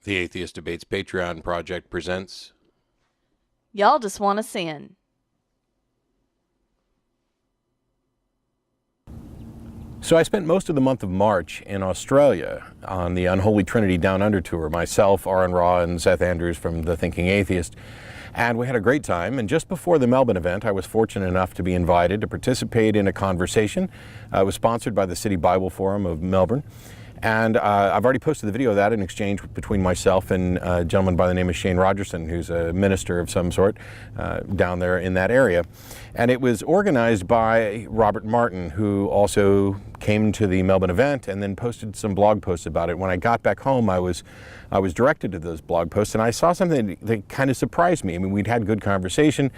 The Atheist Debates Patreon project presents Y'all Just Want to Sin. So I spent most of the month of March in Australia on the Unholy Trinity Down Under tour, myself, Aaron Raw, and Seth Andrews from The Thinking Atheist. And we had a great time, and just before the Melbourne event, I was fortunate enough to be invited to participate in a conversation. It was sponsored by the City Bible Forum of Melbourne. And I've already posted the video of that, an exchange between myself and a gentleman by the name of Shane Rogerson, who's a minister of some sort down there in that area. And it was organized by Robert Martin, who also came to the Melbourne event and then posted some blog posts about it. When I got back home, I was directed to those blog posts, and I saw something that kind of surprised me. I mean, we'd had good conversation,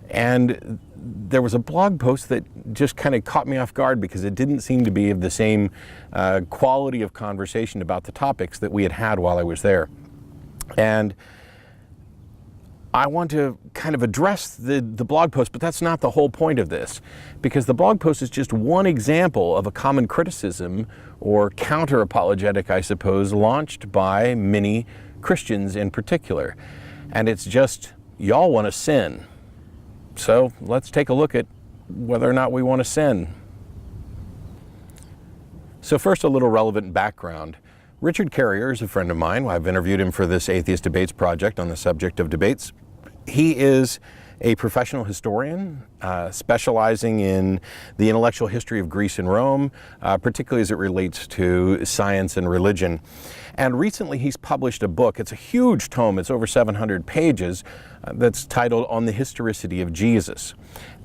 and there was a blog post that just kind of caught me off guard because it didn't seem to be of the same quality of conversation about the topics that we had had while I was there. And I want to kind of address the blog post, but that's not the whole point of this, because the blog post is just one example of a common criticism or counter-apologetic, I suppose, launched by many Christians in particular. And it's just, y'all want to sin. So let's take a look at whether or not we want to sin. So first, a little relevant background. Richard Carrier is a friend of mine. I've interviewed him for this Atheist Debates project on the subject of debates. He is a professional historian specializing in the intellectual history of Greece and Rome, particularly as it relates to science and religion. And recently he's published a book. It's a huge tome. It's over 700 pages that's titled On the Historicity of Jesus.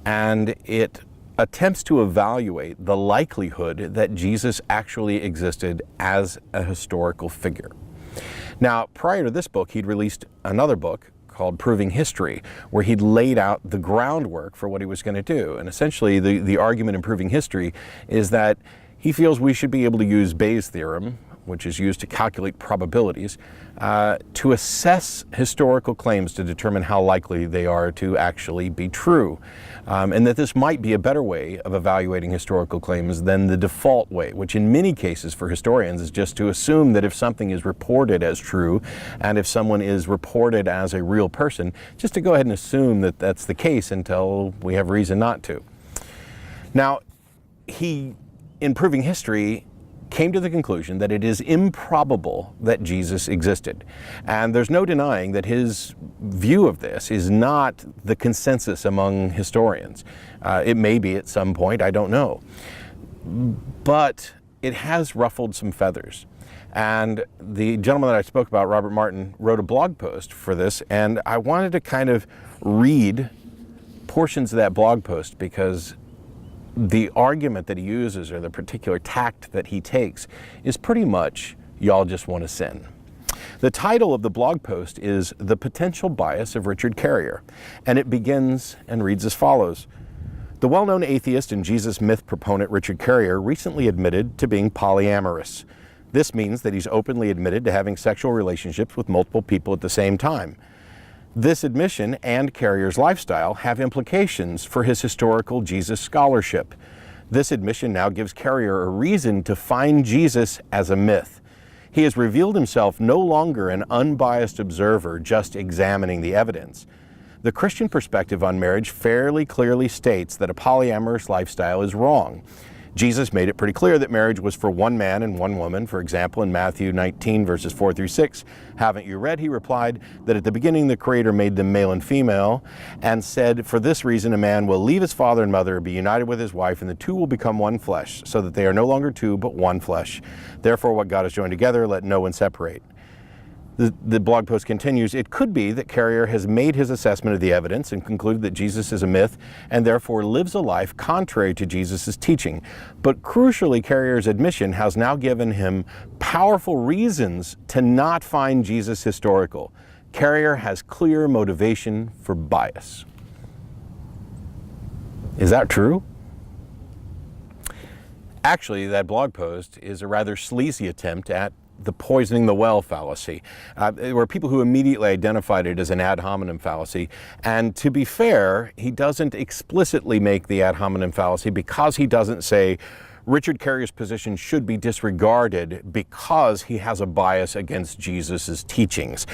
And it attempts to evaluate the likelihood that Jesus actually existed as a historical figure. Now, prior to this book, he'd released another book called Proving History, where he'd laid out the groundwork for what he was going to do. And essentially, the argument in Proving History is that he feels we should be able to use Bayes' theorem, which is used to calculate probabilities, to assess historical claims to determine how likely they are to actually be true. And that this might be a better way of evaluating historical claims than the default way, which in many cases for historians is just to assume that if something is reported as true, and if someone is reported as a real person, just to go ahead and assume that that's the case until we have reason not to. Now, he, in Proving History, came to the conclusion that it is improbable that Jesus existed. And there's no denying that his view of this is not the consensus among historians. It may be at some point, I don't know. But it has ruffled some feathers. And the gentleman that I spoke about, Robert Martin, wrote a blog post for this, and I wanted to kind of read portions of that blog post because the argument that he uses, or the particular tact that he takes, is pretty much, y'all just want to sin. The title of the blog post is The Potential Bias of Richard Carrier, and it begins and reads as follows. The well-known atheist and Jesus myth proponent Richard Carrier recently admitted to being polyamorous. This means that he's openly admitted to having sexual relationships with multiple people at the same time. This admission and Carrier's lifestyle have implications for his historical Jesus scholarship. This admission now gives Carrier a reason to find Jesus as a myth. He has revealed himself no longer an unbiased observer just examining the evidence. The Christian perspective on marriage fairly clearly states that a polyamorous lifestyle is wrong. Jesus made it pretty clear that marriage was for one man and one woman. For example, in Matthew 19, verses 4 through 6, haven't you read, he replied, that at the beginning the Creator made them male and female, and said, for this reason a man will leave his father and mother, be united with his wife, and the two will become one flesh, so that they are no longer two, but one flesh. Therefore what God has joined together, let no one separate. The blog post continues, it could be that Carrier has made his assessment of the evidence and concluded that Jesus is a myth and therefore lives a life contrary to Jesus' teaching. But crucially, Carrier's admission has now given him powerful reasons to not find Jesus historical. Carrier has clear motivation for bias. Is that true? Actually, that blog post is a rather sleazy attempt at the poisoning the well fallacy. There were people who immediately identified it as an ad hominem fallacy. And to be fair, he doesn't explicitly make the ad hominem fallacy because he doesn't say, Richard Carrier's position should be disregarded because he has a bias against Jesus' teachings.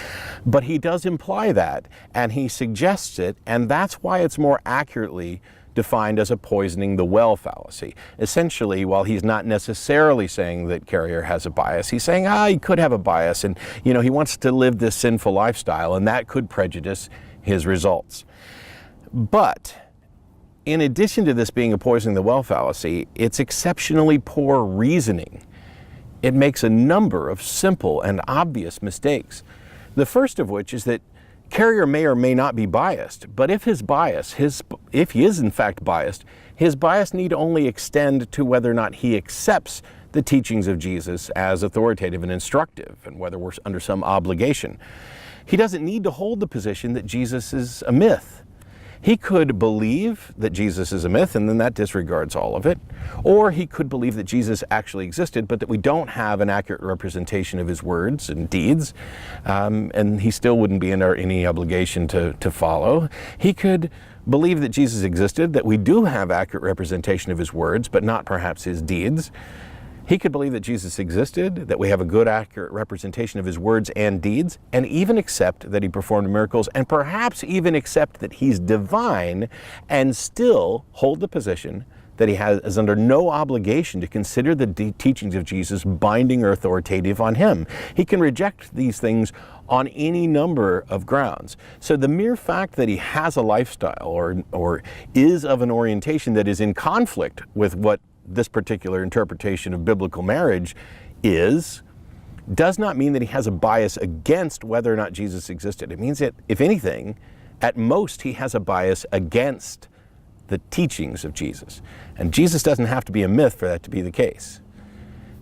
But he does imply that, and he suggests it, and that's why it's more accurately defined as a poisoning the well fallacy. Essentially, while he's not necessarily saying that Carrier has a bias, he's saying, he could have a bias, and he wants to live this sinful lifestyle, and that could prejudice his results. But in addition to this being a poisoning the well fallacy, it's exceptionally poor reasoning. It makes a number of simple and obvious mistakes. The first of which is that Carrier may or may not be biased, but if if he is in fact biased, his bias need only extend to whether or not he accepts the teachings of Jesus as authoritative and instructive, and whether we're under some obligation. He doesn't need to hold the position that Jesus is a myth. He could believe that Jesus is a myth, and then that disregards all of it. Or he could believe that Jesus actually existed, but that we don't have an accurate representation of his words and deeds, and he still wouldn't be under any obligation to follow. He could believe that Jesus existed, that we do have accurate representation of his words, but not perhaps his deeds. He could believe that Jesus existed, that we have a good, accurate representation of his words and deeds, and even accept that he performed miracles, and perhaps even accept that he's divine, and still hold the position that he is under no obligation to consider the teachings of Jesus binding or authoritative on him. He can reject these things on any number of grounds. So the mere fact that he has a lifestyle or is of an orientation that is in conflict with what this particular interpretation of biblical marriage does not mean that he has a bias against whether or not Jesus existed. It means that, if anything, at most he has a bias against the teachings of Jesus. And Jesus doesn't have to be a myth for that to be the case.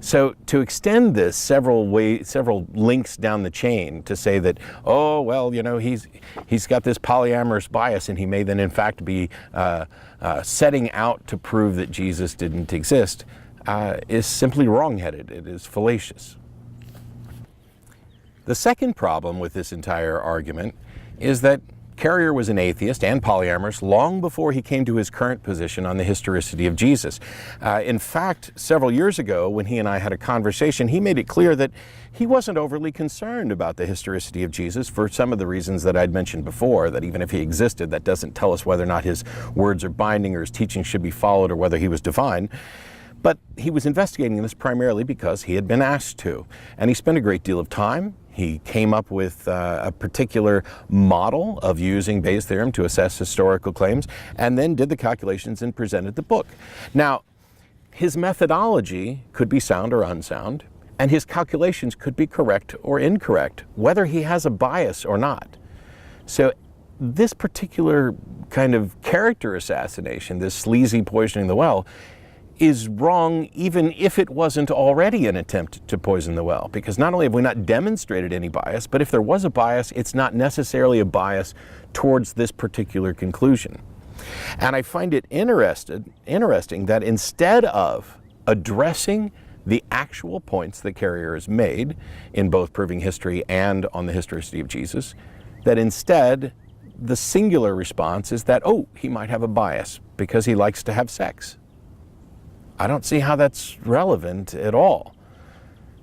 So to extend this several links down the chain to say that, he's got this polyamorous bias, and he may then in fact be setting out to prove that Jesus didn't exist, is simply wrongheaded. It is fallacious. The second problem with this entire argument is that Carrier was an atheist and polyamorous long before he came to his current position on the historicity of Jesus. In fact, several years ago, when he and I had a conversation, he made it clear that he wasn't overly concerned about the historicity of Jesus for some of the reasons that I'd mentioned before, that even if he existed, that doesn't tell us whether or not his words are binding or his teachings should be followed or whether he was divine. But he was investigating this primarily because he had been asked to, and he spent a great deal of time. He came up with a particular model of using Bayes' theorem to assess historical claims, and then did the calculations and presented the book. Now, his methodology could be sound or unsound, and his calculations could be correct or incorrect, whether he has a bias or not. So this particular kind of character assassination, this sleazy poisoning the well, is wrong even if it wasn't already an attempt to poison the well, because not only have we not demonstrated any bias, but if there was a bias, it's not necessarily a bias towards this particular conclusion. And I find it interesting that instead of addressing the actual points that Carrier has made in both proving history and on the historicity of Jesus, that instead the singular response is that, he might have a bias because he likes to have sex. I don't see how that's relevant at all,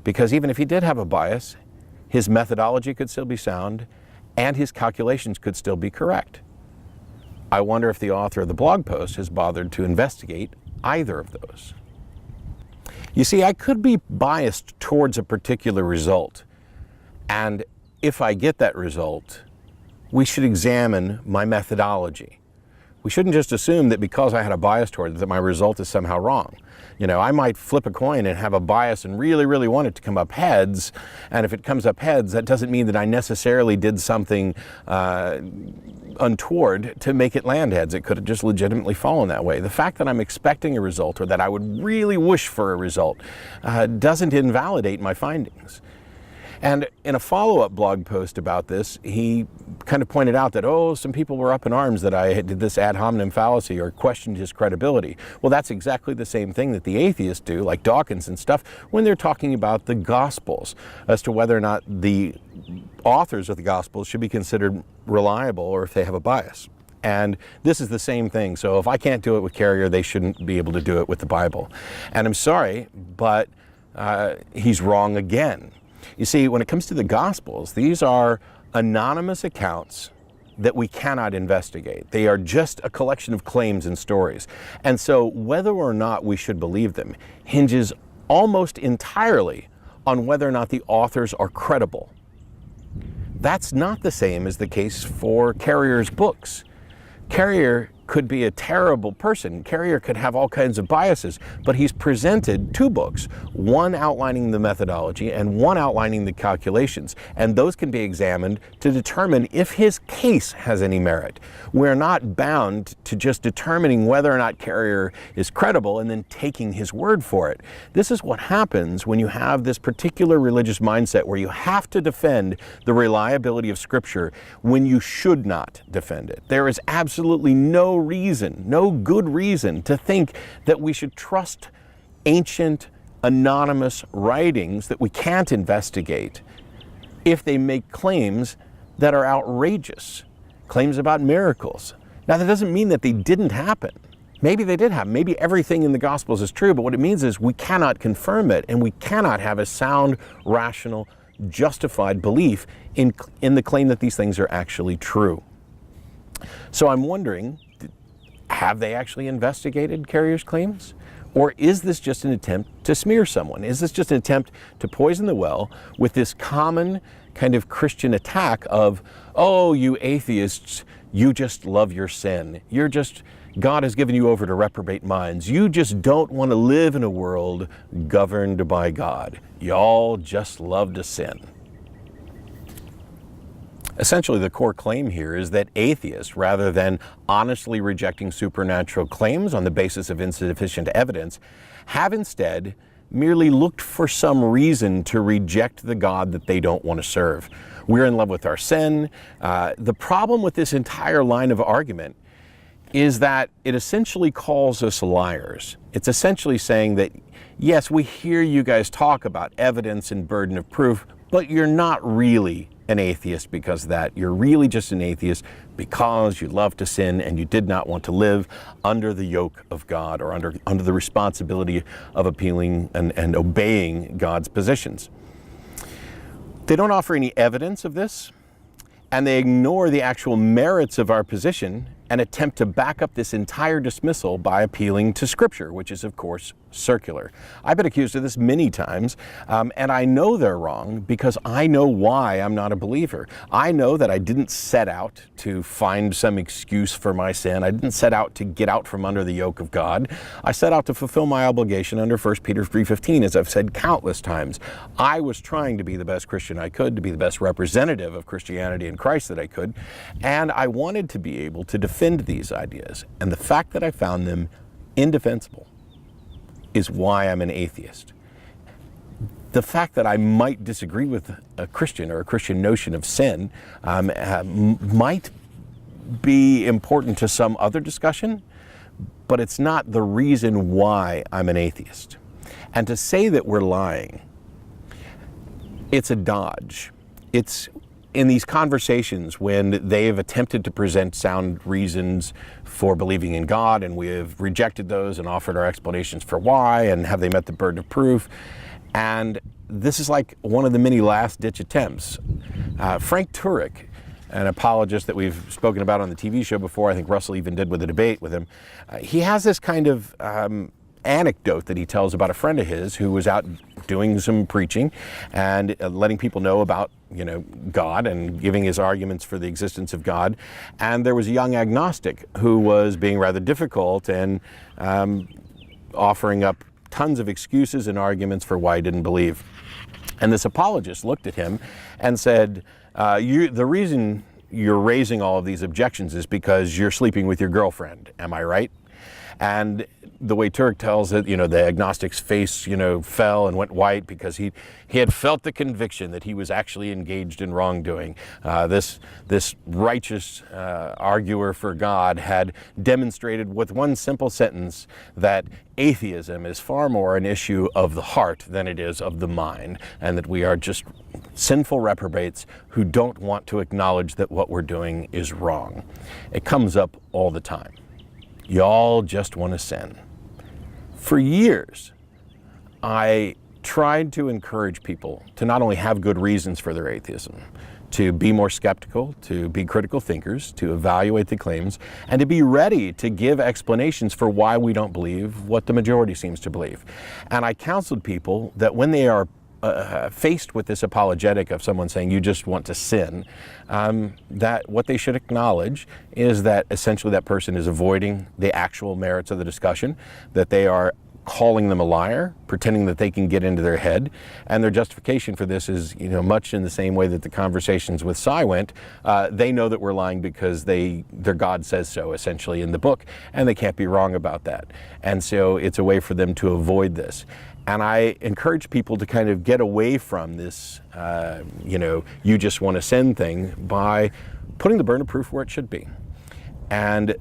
because even if he did have a bias, his methodology could still be sound and his calculations could still be correct. I wonder if the author of the blog post has bothered to investigate either of those. You see, I could be biased towards a particular result, and if I get that result, we should examine my methodology. We shouldn't just assume that because I had a bias toward it that my result is somehow wrong. I might flip a coin and have a bias and really, really want it to come up heads, and if it comes up heads, that doesn't mean that I necessarily did something untoward to make it land heads. It could have just legitimately fallen that way. The fact that I'm expecting a result, or that I would really wish for a result, doesn't invalidate my findings. And in a follow-up blog post about this, he kind of pointed out that, some people were up in arms that I did this ad hominem fallacy or questioned his credibility. Well, that's exactly the same thing that the atheists do, like Dawkins and stuff, when they're talking about the Gospels, as to whether or not the authors of the Gospels should be considered reliable or if they have a bias. And this is the same thing. So if I can't do it with Carrier, they shouldn't be able to do it with the Bible. And I'm sorry, but he's wrong again. You see, when it comes to the Gospels, these are anonymous accounts that we cannot investigate. They are just a collection of claims and stories. And so whether or not we should believe them hinges almost entirely on whether or not the authors are credible. That's not the same as the case for Carrier's books. Carrier could be a terrible person. Carrier could have all kinds of biases, but he's presented two books, one outlining the methodology and one outlining the calculations, and those can be examined to determine if his case has any merit. We're not bound to just determining whether or not Carrier is credible and then taking his word for it. This is what happens when you have this particular religious mindset where you have to defend the reliability of Scripture when you should not defend it. There is absolutely no reason, no good reason to think that we should trust ancient anonymous writings that we can't investigate if they make claims that are outrageous, claims about miracles. Now, that doesn't mean that they didn't happen. Maybe they did happen. Maybe everything in the Gospels is true, but what it means is we cannot confirm it, and we cannot have a sound, rational, justified belief in the claim that these things are actually true. So I'm wondering, have they actually investigated Carrier's claims? Or is this just an attempt to smear someone? Is this just an attempt to poison the well with this common kind of Christian attack of, oh, you atheists, you just love your sin. God has given you over to reprobate minds. You just don't want to live in a world governed by God. Y'all just love to sin. Essentially, the core claim here is that atheists, rather than honestly rejecting supernatural claims on the basis of insufficient evidence, have instead merely looked for some reason to reject the God that they don't want to serve. We're in love with our sin. The problem with this entire line of argument is that it essentially calls us liars. It's essentially saying that, yes, we hear you guys talk about evidence and burden of proof, but you're not really an atheist because of that. You're really just an atheist because you love to sin and you did not want to live under the yoke of God or under the responsibility of appealing and obeying God's positions. They don't offer any evidence of this, and they ignore the actual merits of our position and attempt to back up this entire dismissal by appealing to Scripture, which is, of course, circular. I've been accused of this many times, and I know they're wrong because I know why I'm not a believer. I know that I didn't set out to find some excuse for my sin. I didn't set out to get out from under the yoke of God. I set out to fulfill my obligation under 1 Peter 3:15, as I've said countless times. I was trying to be the best Christian I could, to be the best representative of Christianity and Christ that I could, and I wanted to be able to defend these ideas. And the fact that I found them indefensible is why I'm an atheist. The fact that I might disagree with a Christian or a Christian notion of sin might be important to some other discussion, but it's not the reason why I'm an atheist. And to say that we're lying, it's a dodge. It's in these conversations when they've attempted to present sound reasons for believing in God, and we have rejected those and offered our explanations for why, and have they met the burden of proof. And this is like one of the many last-ditch attempts. Frank Turek, an apologist that we've spoken about on the TV show before, I think Russell even did with a debate with him, he has this kind of anecdote that he tells about a friend of his who was out doing some preaching and letting people know about, God and giving his arguments for the existence of God. And there was a young agnostic who was being rather difficult and offering up tons of excuses and arguments for why he didn't believe. And this apologist looked at him and said, the reason you're raising all of these objections is because you're sleeping with your girlfriend. Am I right? And the way Turk tells it, the agnostic's face, fell and went white because he had felt the conviction that he was actually engaged in wrongdoing. This righteous arguer for God had demonstrated with one simple sentence that atheism is far more an issue of the heart than it is of the mind, and that we are just sinful reprobates who don't want to acknowledge that what we're doing is wrong. It comes up all the time. Y'all just want to sin. For years, I tried to encourage people to not only have good reasons for their atheism, to be more skeptical, to be critical thinkers, to evaluate the claims, and to be ready to give explanations for why we don't believe what the majority seems to believe. And I counseled people that when they are faced with this apologetic of someone saying you just want to sin, that what they should acknowledge is that essentially that person is avoiding the actual merits of the discussion, that they are calling them a liar, pretending that they can get into their head, and their justification for this is, much in the same way that the conversations with Cy went. They know that we're lying because their God says so, essentially, in the book, and they can't be wrong about that. And so it's a way for them to avoid this. And I encourage people to kind of get away from this, you just want to sin thing by putting the burden of proof where it should be. And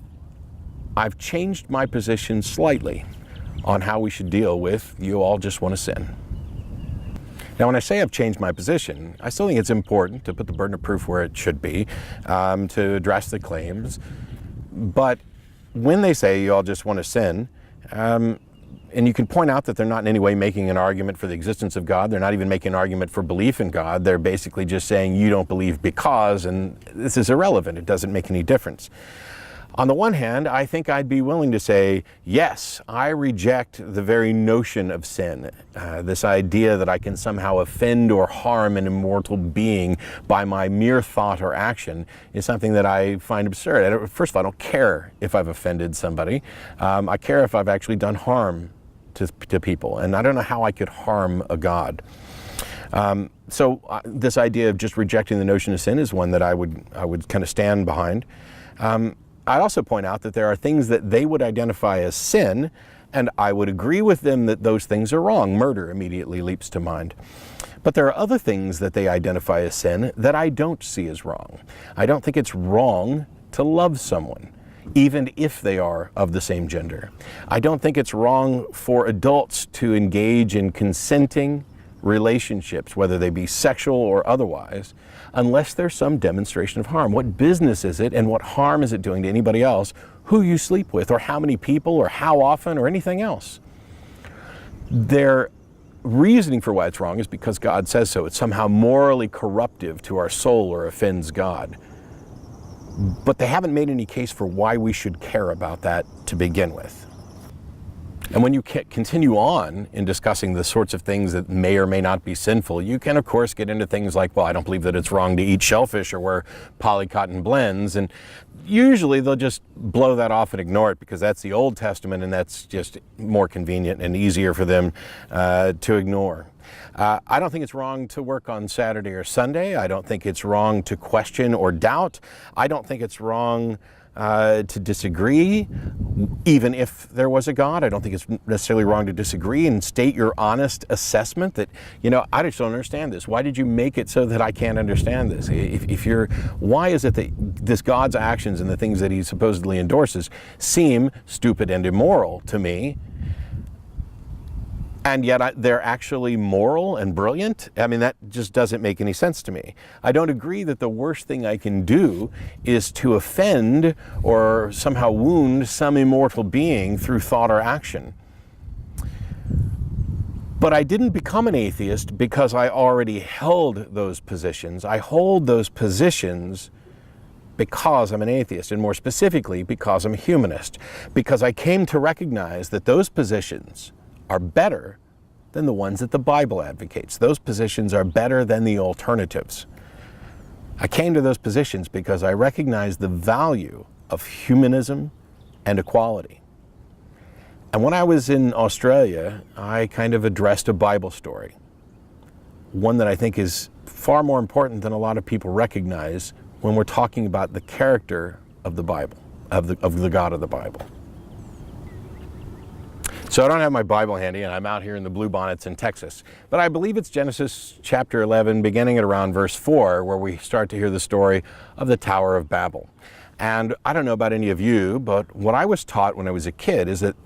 I've changed my position slightly on how we should deal with you all just want to sin. Now, when I say I've changed my position, I still think it's important to put the burden of proof where it should be, to address the claims. But when they say you all just want to sin, and you can point out that they're not in any way making an argument for the existence of God, they're not even making an argument for belief in God, they're basically just saying you don't believe because, and this is irrelevant, it doesn't make any difference. On the one hand, I think I'd be willing to say, yes, I reject the very notion of sin. This idea that I can somehow offend or harm an immortal being by my mere thought or action is something that I find absurd. First of all, I don't care if I've offended somebody. I care if I've actually done harm to people, and I don't know how I could harm a God. So this idea of just rejecting the notion of sin is one that I would kind of stand behind. I'd also point out that there are things that they would identify as sin, and I would agree with them that those things are wrong. Murder immediately leaps to mind. But there are other things that they identify as sin that I don't see as wrong. I don't think it's wrong to love someone, even if they are of the same gender. I don't think it's wrong for adults to engage in consenting relationships, whether they be sexual or otherwise, unless there's some demonstration of harm. What business is it and what harm is it doing to anybody else who you sleep with, or how many people, or how often, or anything else? Their reasoning for why it's wrong is because God says so. It's somehow morally corruptive to our soul or offends God. But they haven't made any case for why we should care about that to begin with. And when you continue on in discussing the sorts of things that may or may not be sinful, you can, of course, get into things like, well, I don't believe that it's wrong to eat shellfish or wear polycotton blends. And usually they'll just blow that off and ignore it because that's the Old Testament and that's just more convenient and easier for them to ignore. I don't think it's wrong to work on Saturday or Sunday. I don't think it's wrong to question or doubt. I don't think it's wrong to disagree, even if there was a God. I don't think it's necessarily wrong to disagree and state your honest assessment that, I just don't understand this. Why did you make it so that I can't understand this? Why is it that this God's actions and the things that he supposedly endorses seem stupid and immoral to me, and yet they're actually moral and brilliant? I mean, that just doesn't make any sense to me. I don't agree that the worst thing I can do is to offend or somehow wound some immortal being through thought or action. But I didn't become an atheist because I already held those positions. I hold those positions because I'm an atheist, and more specifically, because I'm a humanist. Because I came to recognize that those positions are better than the ones that the Bible advocates. Those positions are better than the alternatives. I came to those positions because I recognize the value of humanism and equality. And when I was in Australia, I kind of addressed a Bible story, one that I think is far more important than a lot of people recognize when we're talking about the character of the Bible, of the God of the Bible. So I don't have my Bible handy, and I'm out here in the Bluebonnets in Texas. But I believe it's Genesis chapter 11, beginning at around verse 4, where we start to hear the story of the Tower of Babel. And I don't know about any of you, but what I was taught when I was a kid is that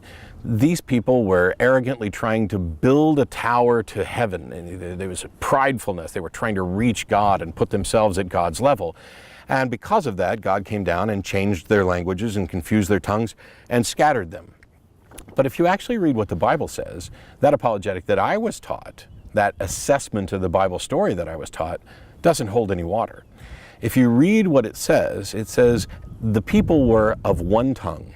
these people were arrogantly trying to build a tower to heaven. And there was a pridefulness. They were trying to reach God and put themselves at God's level. And because of that, God came down and changed their languages and confused their tongues and scattered them. But if you actually read what the Bible says, that apologetic that I was taught, that assessment of the Bible story that I was taught, doesn't hold any water. If you read what it says the people were of one tongue,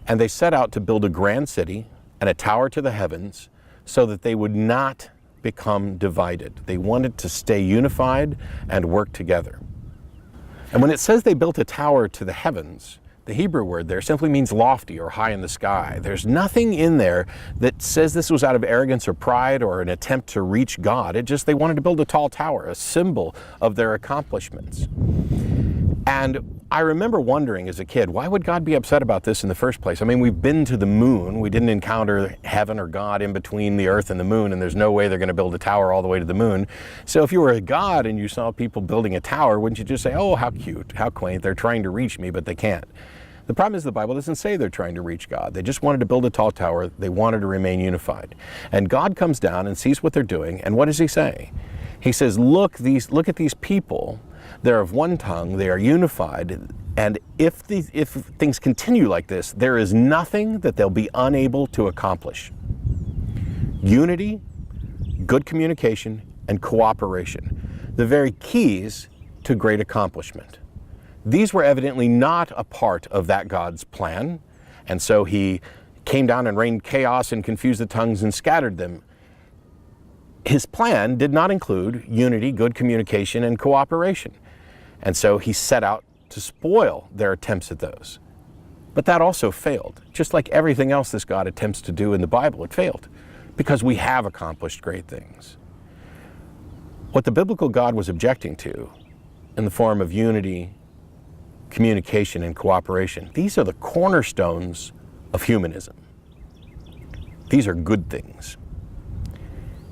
and they set out to build a grand city and a tower to the heavens so that they would not become divided. They wanted to stay unified and work together. And when it says they built a tower to the heavens, the Hebrew word there simply means lofty or high in the sky. There's nothing in there that says this was out of arrogance or pride or an attempt to reach God. They wanted to build a tall tower, a symbol of their accomplishments. And I remember wondering as a kid, why would God be upset about this in the first place? I mean, we've been to the moon. We didn't encounter heaven or God in between the earth and the moon, and there's no way they're going to build a tower all the way to the moon. So if you were a God and you saw people building a tower, wouldn't you just say, oh, how cute, how quaint, they're trying to reach me, but they can't? The problem is the Bible doesn't say they're trying to reach God. They just wanted to build a tall tower. They wanted to remain unified. And God comes down and sees what they're doing, and what does he say? He says, look at these people. They're of one tongue, they are unified, and if things continue like this, there is nothing that they'll be unable to accomplish. Unity, good communication, and cooperation, the very keys to great accomplishment. These were evidently not a part of that God's plan, and so he came down and rained chaos and confused the tongues and scattered them. His plan did not include unity, good communication, and cooperation. And so he set out to spoil their attempts at those. But that also failed. Just like everything else this God attempts to do in the Bible, it failed. Because we have accomplished great things. What the biblical God was objecting to in the form of unity, communication, and cooperation, these are the cornerstones of humanism. These are good things.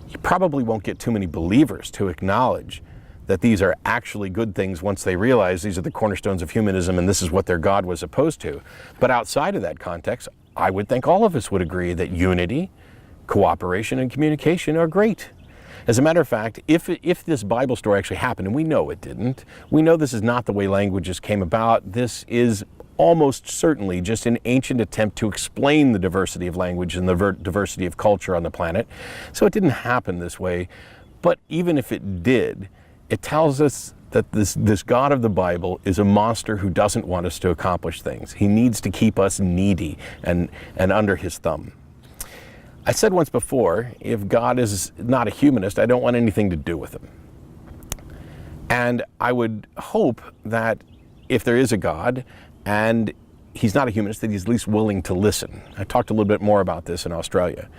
You probably won't get too many believers to acknowledge that these are actually good things once they realize these are the cornerstones of humanism and this is what their God was opposed to. But outside of that context, I would think all of us would agree that unity, cooperation, and communication are great. As a matter of fact, if this Bible story actually happened, and we know it didn't, we know this is not the way languages came about. This is almost certainly just an ancient attempt to explain the diversity of language and the diversity of culture on the planet. So it didn't happen this way. But even if it did, it tells us that this God of the Bible is a monster who doesn't want us to accomplish things. He needs to keep us needy and under his thumb. I said once before, if God is not a humanist, I don't want anything to do with him. And I would hope that if there is a God and he's not a humanist, that he's at least willing to listen. I talked a little bit more about this in Australia.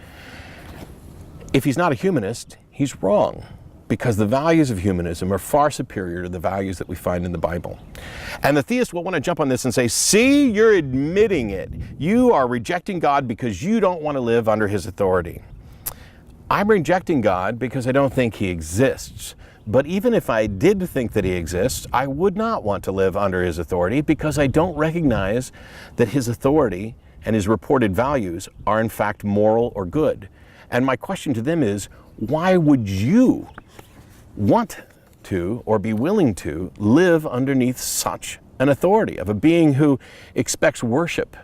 If he's not a humanist, he's wrong, because the values of humanism are far superior to the values that we find in the Bible. And the theist will want to jump on this and say, see, you're admitting it. You are rejecting God because you don't want to live under his authority. I'm rejecting God because I don't think he exists. But even if I did think that he exists, I would not want to live under his authority because I don't recognize that his authority and his reported values are in fact moral or good. And my question to them is, why would you want to or be willing to live underneath such an authority of a being who expects worship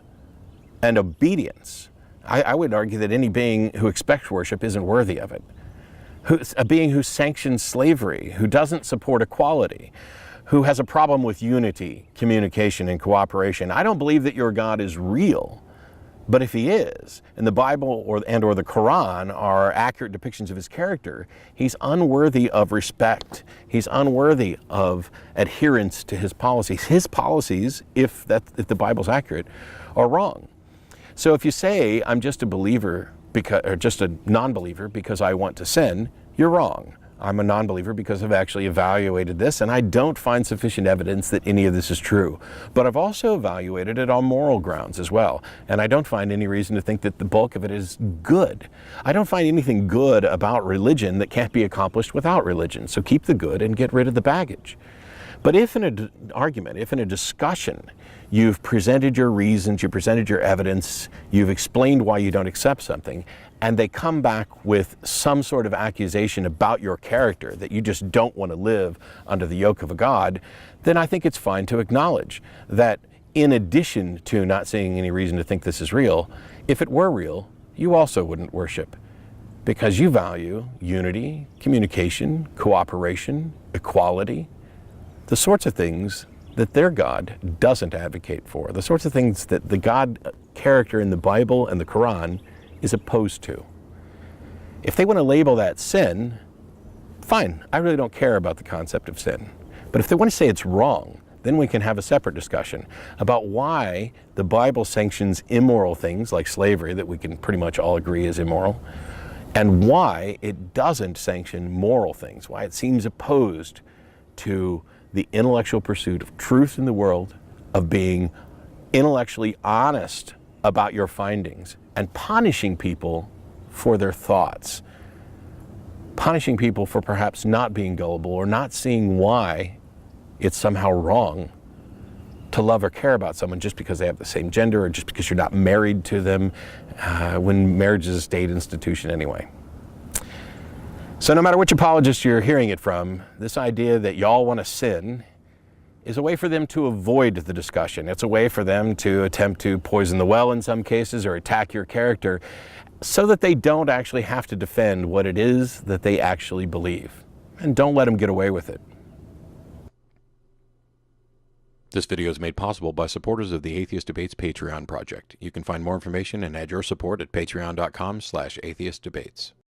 and obedience? I would argue that any being who expects worship isn't worthy of it. A being who sanctions slavery, who doesn't support equality, who has a problem with unity, communication, and cooperation. I don't believe that your God is real. But if he is, and the Bible or the Quran are accurate depictions of his character, he's unworthy of respect. He's unworthy of adherence to his policies. His policies, if the Bible's accurate, are wrong. So if you say, I'm just a believer or just a non-believer because I want to sin, you're wrong. I'm a non-believer because I've actually evaluated this, and I don't find sufficient evidence that any of this is true. But I've also evaluated it on moral grounds as well, and I don't find any reason to think that the bulk of it is good. I don't find anything good about religion that can't be accomplished without religion, so keep the good and get rid of the baggage. But if in an argument, if in a discussion, you've presented your reasons, you presented your evidence, you've explained why you don't accept something, and they come back with some sort of accusation about your character, that you just don't want to live under the yoke of a God, then I think it's fine to acknowledge that in addition to not seeing any reason to think this is real, if it were real, you also wouldn't worship, because you value unity, communication, cooperation, equality, the sorts of things that their God doesn't advocate for, the sorts of things that the God character in the Bible and the Quran is opposed to. If they want to label that sin, fine, I really don't care about the concept of sin. But if they want to say it's wrong, then we can have a separate discussion about why the Bible sanctions immoral things like slavery that we can pretty much all agree is immoral, and why it doesn't sanction moral things, why it seems opposed to the intellectual pursuit of truth in the world, of being intellectually honest about your findings, and punishing people for their thoughts, punishing people for perhaps not being gullible or not seeing why it's somehow wrong to love or care about someone just because they have the same gender or just because you're not married to them, when marriage is a state institution anyway. So no matter which apologist you're hearing it from, this idea that y'all want to sin is a way for them to avoid the discussion. It's a way for them to attempt to poison the well in some cases or attack your character so that they don't actually have to defend what it is that they actually believe. And don't let them get away with it. This video is made possible by supporters of the Atheist Debates Patreon project. You can find more information and add your support at patreon.com/atheistdebates.